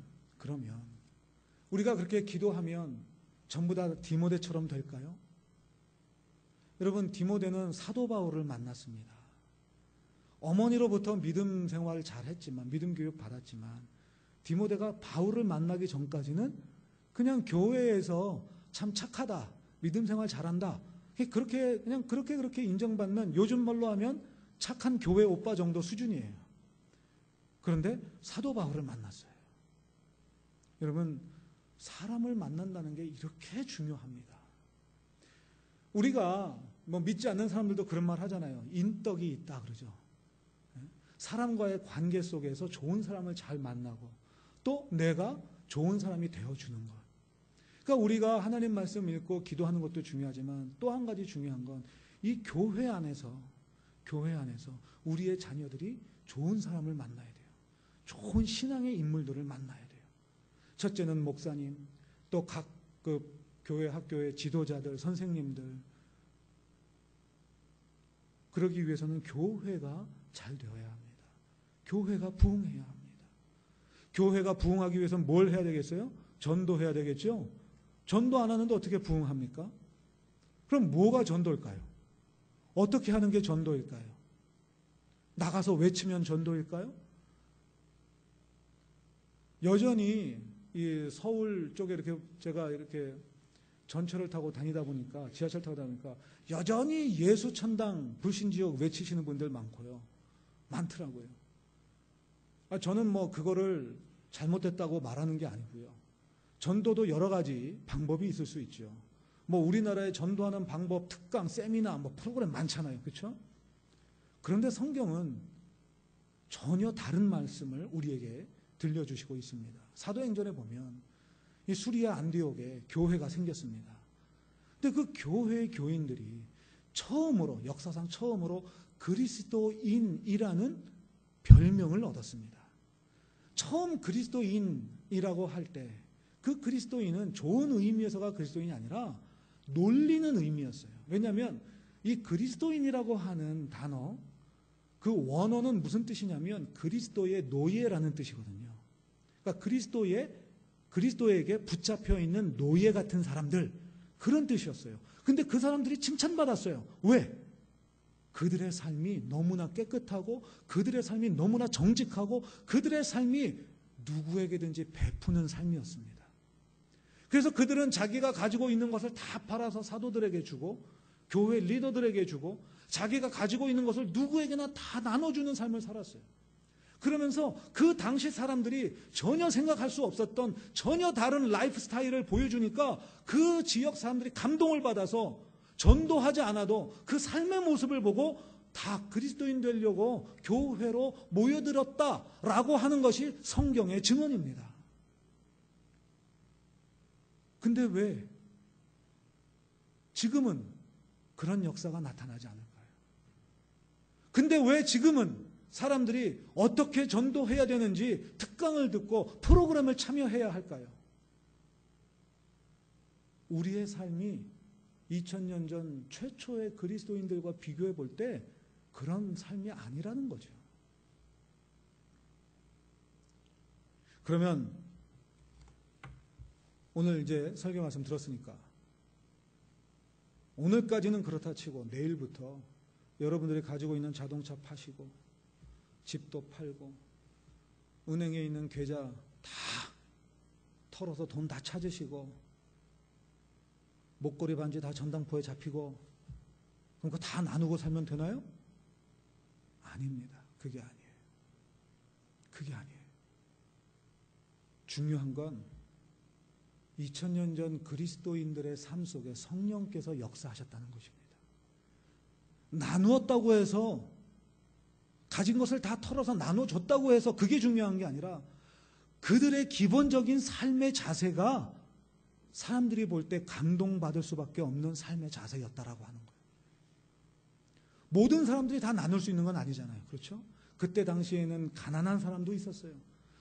우리가 그렇게 기도하면 전부 다 디모데처럼 될까요? 여러분, 디모데는 사도 바울을 만났습니다. 어머니로부터 믿음 생활을 잘했지만, 믿음 교육 받았지만, 디모데가 바울을 만나기 전까지는 그냥 교회에서 참 착하다, 믿음 생활 잘한다, 그렇게 인정받는, 요즘 말로 하면 착한 교회 오빠 정도 수준이에요. 그런데 사도 바울을 만났어요. 여러분, 사람을 만난다는 게 이렇게 중요합니다. 우리가 믿지 않는 사람들도 그런 말 하잖아요. 인덕이 있다 그러죠. 사람과의 관계 속에서 좋은 사람을 잘 만나고 또 내가 좋은 사람이 되어주는 것. 그러니까 우리가 하나님 말씀 읽고 기도하는 것도 중요하지만 또 한 가지 중요한 건 이 교회 안에서 우리의 자녀들이 좋은 사람을 만나야 돼요. 좋은 신앙의 인물들을 만나야 돼요. 첫째는 목사님, 또 각 교회 학교의 지도자들, 선생님들. 그러기 위해서는 교회가 잘 되어야 합니다. 교회가 부흥해야 합니다. 교회가 부흥하기 위해서는 뭘 해야 되겠어요? 전도해야 되겠죠? 전도 안 하는데 어떻게 부흥합니까? 그럼 뭐가 전도일까요? 어떻게 하는 게 전도일까요? 나가서 외치면 전도일까요? 여전히 이 서울 쪽에 이렇게 제가 이렇게 전철을 타고 다니다 보니까, 지하철 타고 다니니까 여전히 예수 천당 불신지옥 외치시는 분들 많더라고요. 저는 그거를 잘못됐다고 말하는 게 아니고요. 전도도 여러 가지 방법이 있을 수 있죠. 우리나라에 전도하는 방법, 특강, 세미나, 프로그램 많잖아요. 그렇죠? 그런데 성경은 전혀 다른 말씀을 우리에게 들려주시고 있습니다. 사도행전에 보면 이 수리아 안디옥에 교회가 생겼습니다. 근데 그 교회의 교인들이 역사상 처음으로 그리스도인이라는 별명을 얻었습니다. 처음 그리스도인이라고 할 때 그 그리스도인은 좋은 의미에서가 그리스도인이 아니라 놀리는 의미였어요. 왜냐하면 이 그리스도인이라고 하는 단어, 그 원어는 무슨 뜻이냐면 그리스도의 노예라는 뜻이거든요. 그러니까 그리스도에게 붙잡혀 있는 노예 같은 사람들, 그런 뜻이었어요. 근데 그 사람들이 칭찬받았어요. 왜? 그들의 삶이 너무나 깨끗하고 그들의 삶이 너무나 정직하고 그들의 삶이 누구에게든지 베푸는 삶이었습니다. 그래서 그들은 자기가 가지고 있는 것을 다 팔아서 사도들에게 주고 교회 리더들에게 주고 자기가 가지고 있는 것을 누구에게나 다 나눠주는 삶을 살았어요. 그러면서 그 당시 사람들이 전혀 생각할 수 없었던 전혀 다른 라이프 스타일을 보여주니까 그 지역 사람들이 감동을 받아서 전도하지 않아도 그 삶의 모습을 보고 다 그리스도인 되려고 교회로 모여들었다라고 하는 것이 성경의 증언입니다. 근데 왜 지금은 그런 역사가 나타나지 않을까요? 근데 왜 지금은 사람들이 어떻게 전도해야 되는지 특강을 듣고 프로그램을 참여해야 할까요? 우리의 삶이 2000년 전 최초의 그리스도인들과 비교해 볼 때 그런 삶이 아니라는 거죠. 그러면 오늘 이제 설교 말씀 들었으니까 오늘까지는 그렇다 치고 내일부터 여러분들이 가지고 있는 자동차 파시고 집도 팔고 은행에 있는 계좌 다 털어서 돈 다 찾으시고 목걸이 반지 다 전당포에 잡히고 그러니까 다 나누고 살면 되나요? 아닙니다. 그게 아니에요. 그게 아니에요. 중요한 건 2000년 전 그리스도인들의 삶 속에 성령께서 역사하셨다는 것입니다. 나누었다고 해서 가진 것을 다 털어서 나눠줬다고 해서 그게 중요한 게 아니라 그들의 기본적인 삶의 자세가 사람들이 볼 때 감동받을 수밖에 없는 삶의 자세였다라고 하는 거예요. 모든 사람들이 다 나눌 수 있는 건 아니잖아요. 그렇죠? 그때 당시에는 가난한 사람도 있었어요.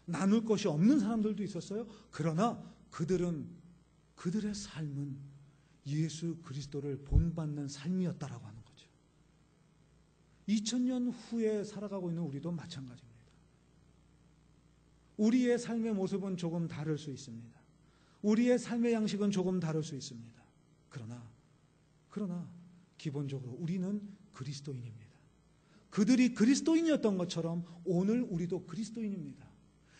나눌 것이 없는 사람들도 있었어요. 그러나 그들의 삶은 예수 그리스도를 본받는 삶이었다라고 하는 거죠. 2000년 후에 살아가고 있는 우리도 마찬가지입니다. 우리의 삶의 모습은 조금 다를 수 있습니다. 우리의 삶의 양식은 조금 다를 수 있습니다. 그러나 기본적으로 우리는 그리스도인입니다. 그들이 그리스도인이었던 것처럼 오늘 우리도 그리스도인입니다.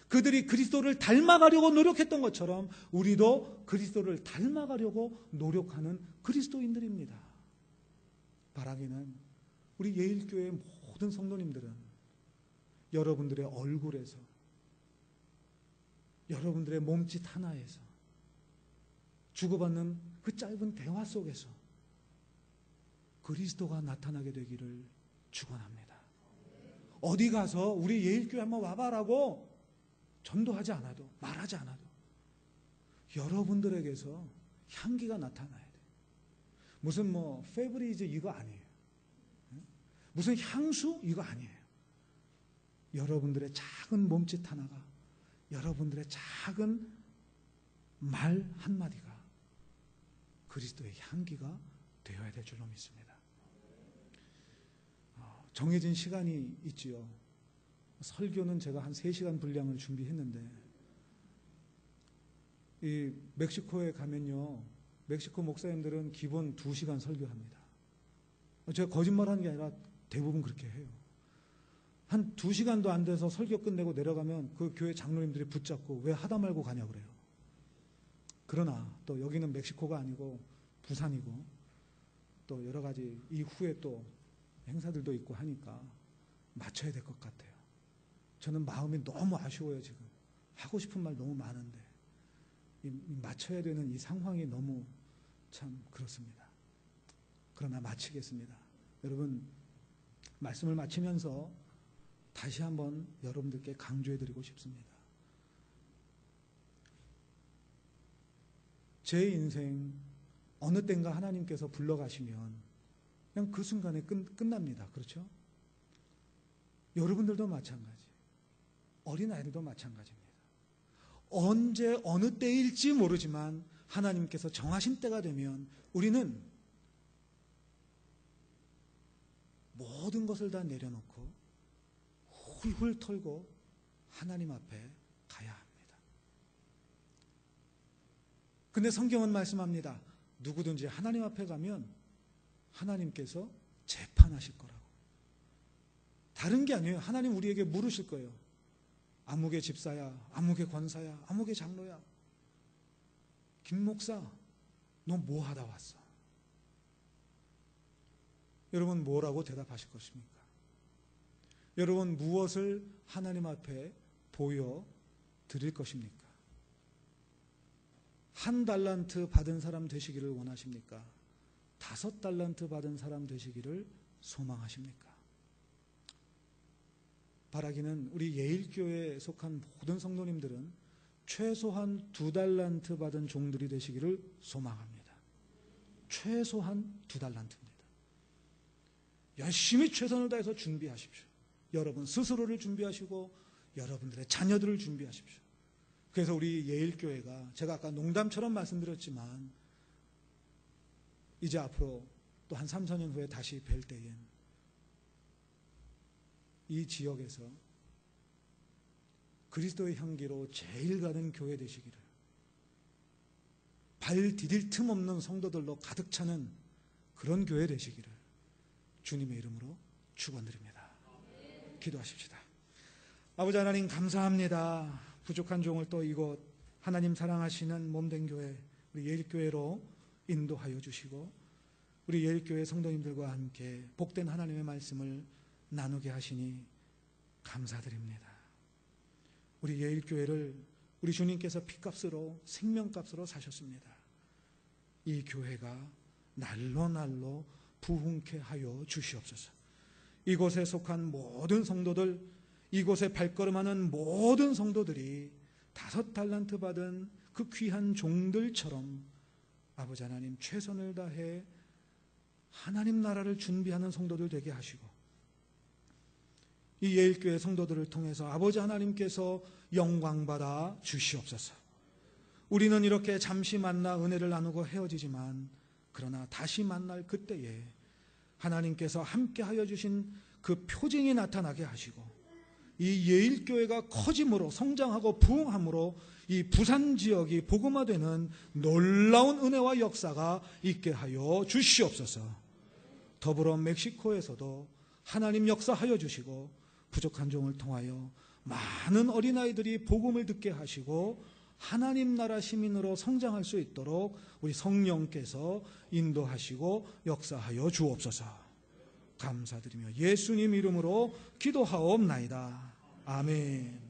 그들이 그리스도를 닮아가려고 노력했던 것처럼 우리도 그리스도를 닮아가려고 노력하는 그리스도인들입니다. 바라기는 우리 예일교회 모든 성도님들은 여러분들의 얼굴에서, 여러분들의 몸짓 하나에서, 주고받는 그 짧은 대화 속에서 그리스도가 나타나게 되기를 축원합니다. 어디 가서 우리 예일교회 한번 와봐라고 전도하지 않아도, 말하지 않아도 여러분들에게서 향기가 나타나야 돼요. 무슨 페브리즈 이거 아니에요. 무슨 향수 이거 아니에요. 여러분들의 작은 몸짓 하나가, 여러분들의 작은 말 한마디가 그리스도의 향기가 되어야 될 줄로 믿습니다. 정해진 시간이 있지요. 설교는 제가 한 3시간 분량을 준비했는데, 이 멕시코에 가면요, 멕시코 목사님들은 기본 2시간 설교합니다. 제가 거짓말하는 게 아니라 대부분 그렇게 해요. 한 2시간도 안 돼서 설교 끝내고 내려가면 그 교회 장로님들이 붙잡고 왜 하다 말고 가냐고 그래요. 그러나 또 여기는 멕시코가 아니고 부산이고 또 여러 가지 이후에 또 행사들도 있고 하니까 맞춰야 될 것 같아요. 저는 마음이 너무 아쉬워요. 지금 하고 싶은 말 너무 많은데 맞춰야 되는 이 상황이 너무 참 그렇습니다. 그러나 마치겠습니다. 여러분, 말씀을 마치면서 다시 한번 여러분들께 강조해드리고 싶습니다. 제 인생 어느 때인가 하나님께서 불러가시면 그냥 그 순간에 끝납니다. 그렇죠? 여러분들도 마찬가지, 어린아이들도 마찬가지입니다. 언제 어느 때일지 모르지만 하나님께서 정하신 때가 되면 우리는 모든 것을 다 내려놓고 훌훌 털고 하나님 앞에 가야 합니다. 근데 성경은 말씀합니다. 누구든지 하나님 앞에 가면 하나님께서 재판하실 거라고. 다른 게 아니에요. 하나님 우리에게 물으실 거예요. 아무개 집사야, 아무개 권사야, 아무개 장로야, 김 목사, 너 뭐 하다 왔어? 여러분 뭐라고 대답하실 것입니까? 여러분 무엇을 하나님 앞에 보여드릴 것입니까? 1달란트 받은 사람 되시기를 원하십니까? 5달란트 받은 사람 되시기를 소망하십니까? 바라기는 우리 예일교회에 속한 모든 성도님들은 최소한 2달란트 받은 종들이 되시기를 소망합니다. 최소한 2달란트입니다. 열심히 최선을 다해서 준비하십시오. 여러분 스스로를 준비하시고 여러분들의 자녀들을 준비하십시오. 그래서 우리 예일교회가 제가 아까 농담처럼 말씀드렸지만 이제 앞으로 또 한 3, 4년 후에 다시 뵐 때엔 이 지역에서 그리스도의 향기로 제일 가는 교회 되시기를, 발 디딜 틈 없는 성도들로 가득 차는 그런 교회 되시기를 주님의 이름으로 축원드립니다. 기도하십시다. 아버지 하나님 감사합니다. 부족한 종을 또 이곳 하나님 사랑하시는 몸된 교회 우리 예일교회로 인도하여 주시고 우리 예일교회 성도님들과 함께 복된 하나님의 말씀을 나누게 하시니 감사드립니다. 우리 예일교회를 우리 주님께서 피값으로 생명값으로 사셨습니다. 이 교회가 날로 날로 부흥케 하여 주시옵소서. 이곳에 속한 모든 성도들, 이곳에 발걸음하는 모든 성도들이 5달란트 받은 그 귀한 종들처럼 아버지 하나님 최선을 다해 하나님 나라를 준비하는 성도들 되게 하시고 이 예일교회 성도들을 통해서 아버지 하나님께서 영광받아 주시옵소서. 우리는 이렇게 잠시 만나 은혜를 나누고 헤어지지만 그러나 다시 만날 그때에 하나님께서 함께하여 주신 그 표징이 나타나게 하시고 이 예일교회가 커짐으로 성장하고 부흥함으로 이 부산 지역이 복음화되는 놀라운 은혜와 역사가 있게 하여 주시옵소서. 더불어 멕시코에서도 하나님 역사하여 주시고 부족한 종을 통하여 많은 어린아이들이 복음을 듣게 하시고 하나님 나라 시민으로 성장할 수 있도록 우리 성령께서 인도하시고 역사하여 주옵소서. 감사드리며 예수님 이름으로 기도하옵나이다. 아멘.